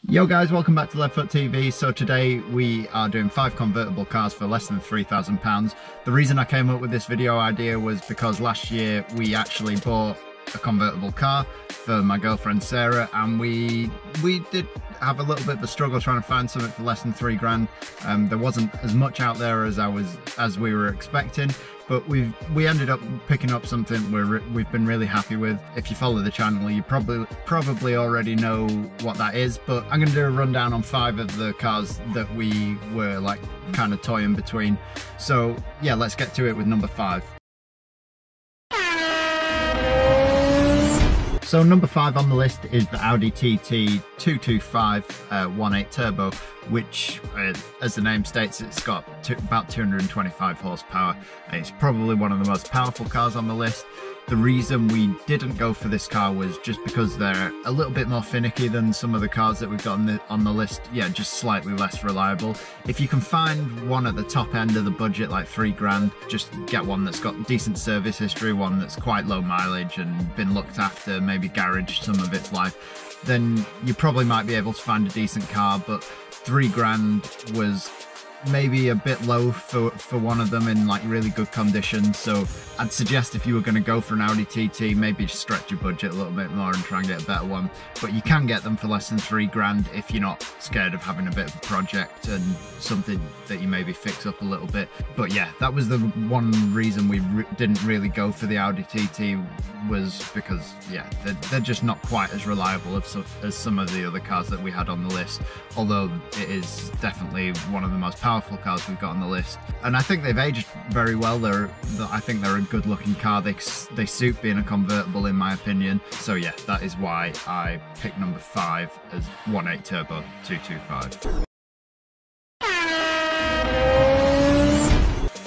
Yo guys, welcome back to LeadFoot TV. So today we are doing 5 convertible cars for less than £3,000. The reason I came up with this video idea was because last year we actually bought a convertible car for my girlfriend Sarah, and we did have a little bit of a struggle trying to find something for less than £3,000. There wasn't as much out there as we were expecting, but we ended up picking up something we've been really happy with. If you follow the channel, you probably already know what that is, but I'm going to do a rundown on 5 of the cars that we were like kind of toying between. So yeah, let's get to it with number 5. So number 5 on the list is the Audi TT 225 1.8 turbo, which as the name states, it's got about 225 horsepower. It's probably one of the most powerful cars on the list. The reason we didn't go for this car was just because they're a little bit more finicky than some of the cars that we've got on the list. Yeah, just slightly less reliable. If you can find one at the top end of the budget, like £3,000, just get one that's got decent service history, one that's quite low mileage and been looked after, maybe garaged some of its life, then you probably might be able to find a decent car. But £3,000 was maybe a bit low for one of them in like really good condition. So I'd suggest if you were going to go for an Audi TT, maybe just stretch your budget a little bit more and try and get a better one. But you can get them for less than £3,000 if you're not scared of having a bit of a project and something that you maybe fix up a little bit. But yeah, that was the one reason we didn't really go for the Audi TT, was because yeah, they're just not quite as reliable as some of the other cars that we had on the list, although it is definitely one of the most powerful cars we've got on the list. And I think they've aged very well. I think they're a good looking car. They suit being a convertible in my opinion. So yeah, that is why I picked number 5 as 1.8 turbo 225.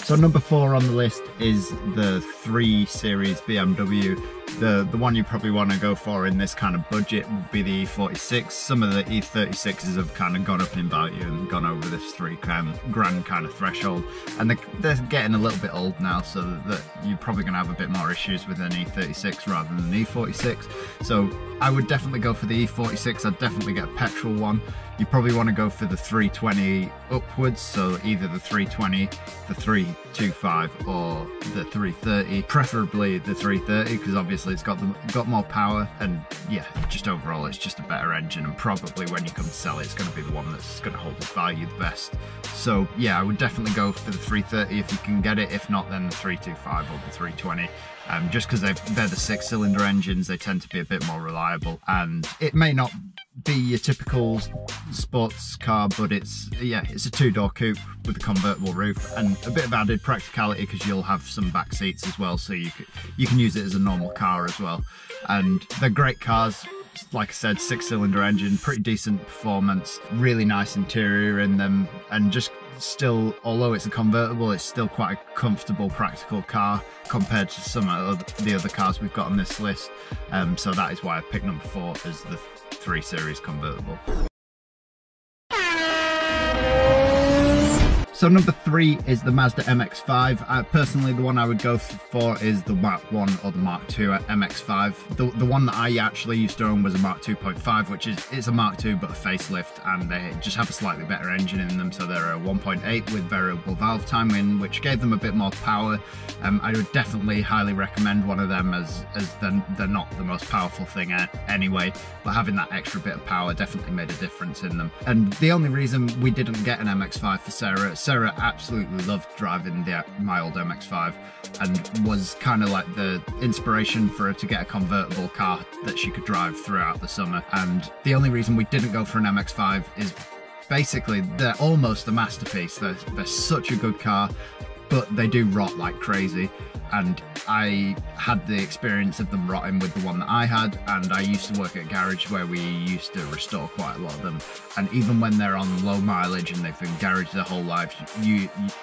So number 4 on the list is the 3 Series BMW. The one you probably want to go for in this kind of budget would be the E46. Some of the E36s have kind of gone up in value and gone over this £3,000 kind of threshold, and they're getting a little bit old now, so that you're probably going to have a bit more issues with an E36 rather than an E46. So I would definitely go for the E46. I'd definitely get a petrol one. You probably want to go for the 320 upwards, so either the 320, the 325 or the 330, preferably the 330, because obviously it's got more power, and yeah, just overall it's just a better engine, and probably when you come to sell it, it's going to be the one that's going to hold its value the best. So yeah, I would definitely go for the 330 if you can get it. If not, then the 325 or the 320. Just because they're the 6-cylinder engines, they tend to be a bit more reliable, and it may not be your typical sports car, but it's a 2-door coupe with a convertible roof and a bit of added practicality because you'll have some back seats as well, so you can use it as a normal car as well. And they're great cars. Like I said, 6-cylinder engine, pretty decent performance, really nice interior in them, and just still, although it's a convertible, it's still quite a comfortable, practical car compared to some of the other cars we've got on this list. So that is why I picked number 4 as the 3 Series convertible. So number 3 is the Mazda MX5. Personally, the one I would go for is the Mark 1 or the Mark 2 MX5. The one that I actually used to own was a Mark 2.5, which is a Mark 2 but a facelift, and they just have a slightly better engine in them. So they're a 1.8 with variable valve timing, which gave them a bit more power. I would definitely highly recommend one of them, as they're not the most powerful thing anyway, but having that extra bit of power definitely made a difference in them. And the only reason we didn't get an MX5 for Sarah absolutely loved driving my old MX5 and was kind of like the inspiration for her to get a convertible car that she could drive throughout the summer. And the only reason we didn't go for an MX5 is basically they're almost a masterpiece. They're such a good car, but they do rot like crazy. And I had the experience of them rotting with the one that I had, and I used to work at a garage where we used to restore quite a lot of them, and even when they're on low mileage and they've been garaged their whole life,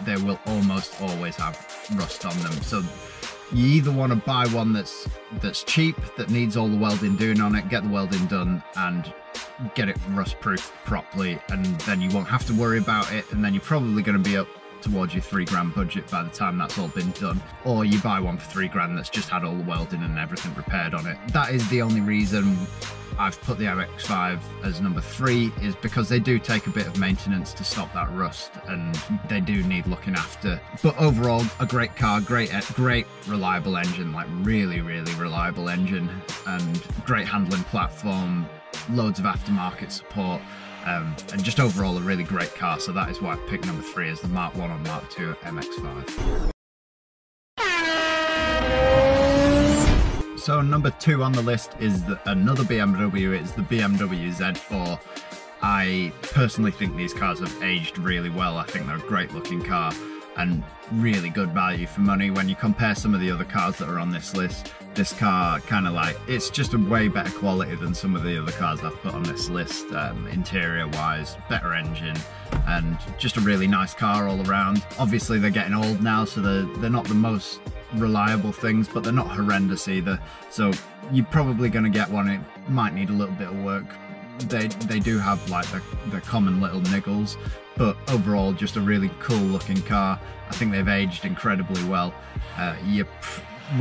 they will almost always have rust on them. So you either want to buy one that's cheap, that needs all the welding doing on it, get the welding done and get it rust proof properly, and then you won't have to worry about it, and then you're probably going to be up towards your £3,000 budget by the time that's all been done. Or you buy one for £3,000 that's just had all the welding and everything repaired on it. That is the only reason I've put the MX5 as number 3 is because they do take a bit of maintenance to stop that rust, and they do need looking after. But overall, a great car, great reliable engine, like really reliable engine, and great handling platform, loads of aftermarket support, and just overall a really great car. So that is why I picked number 3 as the Mark 1 or Mark 2 MX5. So number 2 on the list is another BMW. It's the BMW Z4. I personally think these cars have aged really well. I think they're a great looking car and really good value for money. When you compare some of the other cars that are on this list, this car kind of like, it's just a way better quality than some of the other cars I've put on this list, interior wise, better engine, and just a really nice car all around. Obviously they're getting old now, so they're not the most reliable things, but they're not horrendous either. So you're probably going to get one. It might need a little bit of work. They do have like the common little niggles, but overall just a really cool looking car. I think they've aged incredibly well.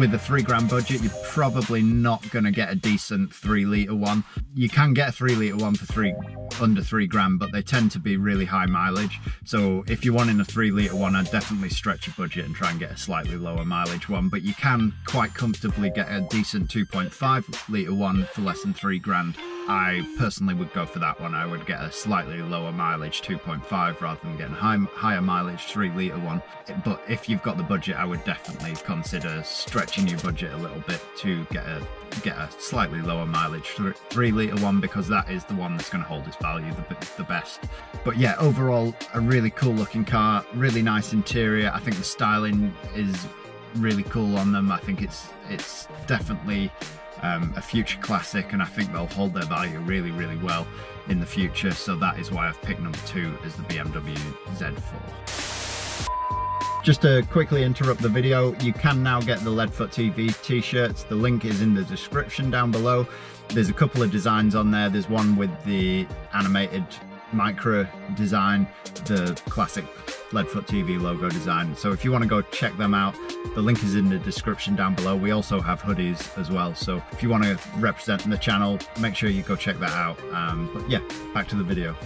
With a £3 budget, you're probably not going to get a decent 3-litre one. You can get a 3-litre one for under £3, but they tend to be really high mileage. So if you're wanting a 3-litre one, I'd definitely stretch your budget and try and get a slightly lower mileage one. But you can quite comfortably get a decent 2.5-litre one for less than £3. I personally would go for that one. I would get a slightly lower mileage 2.5 rather than getting a higher mileage 3-litre one. But if you've got the budget, I would definitely consider stretching your budget a little bit to get a slightly lower mileage 3-litre one, because that is the one that's going to hold its value the best. But yeah, overall a really cool looking car, really nice interior. I think the styling is really cool on them. I think it's definitely a future classic, and I think they'll hold their value really well in the future. So that is why I've picked number 2 as the BMW Z4. Just to quickly interrupt the video, you can now get the LeadFoot TV t-shirts. The link is in the description down below. There's a couple of designs on there. There's one with the animated micro design, the classic LeadFoot TV logo design. So if you want to go check them out, the link is in the description down below. We also have hoodies as well, so if you want to represent the channel, make sure you go check that out. But yeah, back to the video.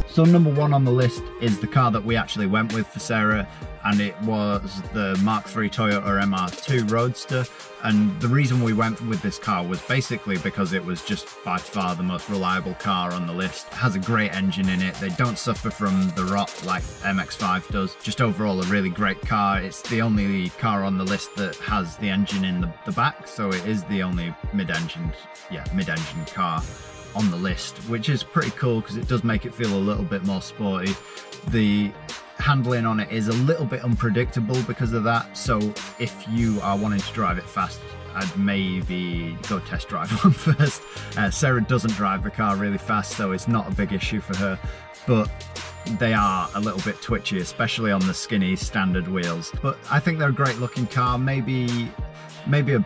So number 1 on the list is the car that we actually went with for Sarah, and it was the Mark 3 Toyota MR2 Roadster. And the reason we went with this car was basically because it was just by far the most reliable car on the list. It has a great engine in it. They don't suffer from the rot like MX5 does. Just overall a really great car. It's the only car on the list that has the engine in the back, so it is the only mid-engine car on the list, which is pretty cool because it does make it feel a little bit more sporty. The handling on it is a little bit unpredictable because of that, so if you are wanting to drive it fast, I'd maybe go test drive one first. Sarah doesn't drive the car really fast, so it's not a big issue for her, but they are a little bit twitchy, especially on the skinny standard wheels. But I think they're a great looking car, maybe a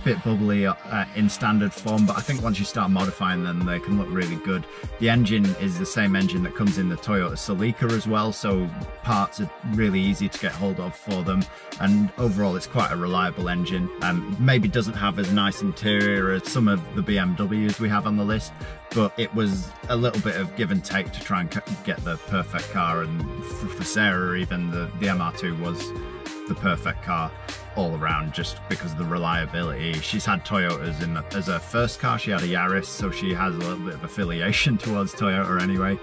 bit bubbly in standard form, but I think once you start modifying them, they can look really good. The engine is the same engine that comes in the Toyota Celica as well, so parts are really easy to get hold of for them, and overall it's quite a reliable engine. Maybe doesn't have as nice interior as some of the BMWs we have on the list, but it was a little bit of give and take to try and get the perfect car, and for Sarah even the MR2 was the perfect car all around, just because of the reliability. She's had Toyotas as her first car. She had a Yaris, so she has a little bit of affiliation towards Toyota anyway,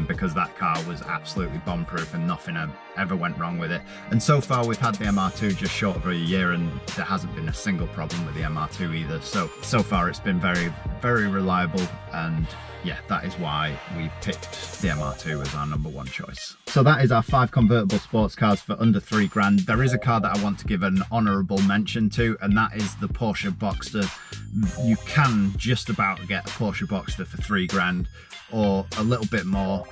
because that car was absolutely bomb-proof and nothing ever went wrong with it. And so far we've had the MR2 just short of a year, and there hasn't been a single problem with the MR2 either. So far it's been very reliable, and yeah, that is why we picked the MR2 as our number 1 choice. So that is our 5 convertible sports cars for under £3. There is a car that I want to give an honourable mention to, and that is the Porsche Boxster. You can just about get a Porsche Boxster for £3 or a little bit more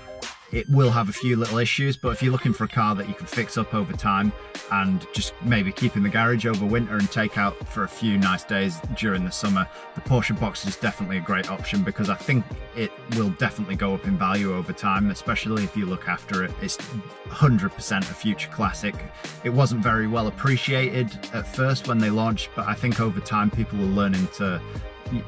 It will have a few little issues, but if you're looking for a car that you can fix up over time and just maybe keep in the garage over winter and take out for a few nice days during the summer, the Porsche Boxster is definitely a great option, because I think it will definitely go up in value over time, especially if you look after it. It's 100% a future classic. It wasn't very well appreciated at first when they launched, but I think over time people are learning to,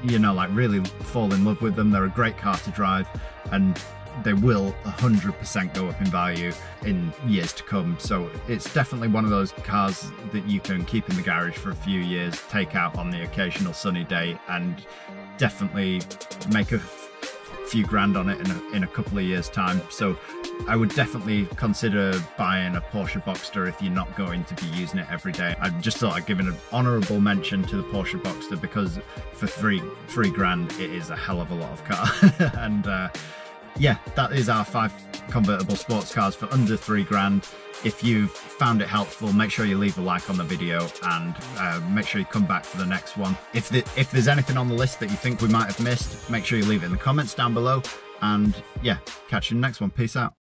you know, like really fall in love with them. They're a great car to drive, and they will 100% go up in value in years to come. So it's definitely one of those cars that you can keep in the garage for a few years, take out on the occasional sunny day, and definitely make a few grand on it in a couple of years time. So I would definitely consider buying a Porsche Boxster if you're not going to be using it every day. I just thought I'd give an honourable mention to the Porsche Boxster, because for three grand it is a hell of a lot of car. And yeah, that is our 5 convertible sports cars for under 3 grand. If you've found it helpful, make sure you leave a like on the video, and make sure you come back for the next one. If there's anything on the list that you think we might have missed, make sure you leave it in the comments down below. And yeah, catch you in the next one. Peace out.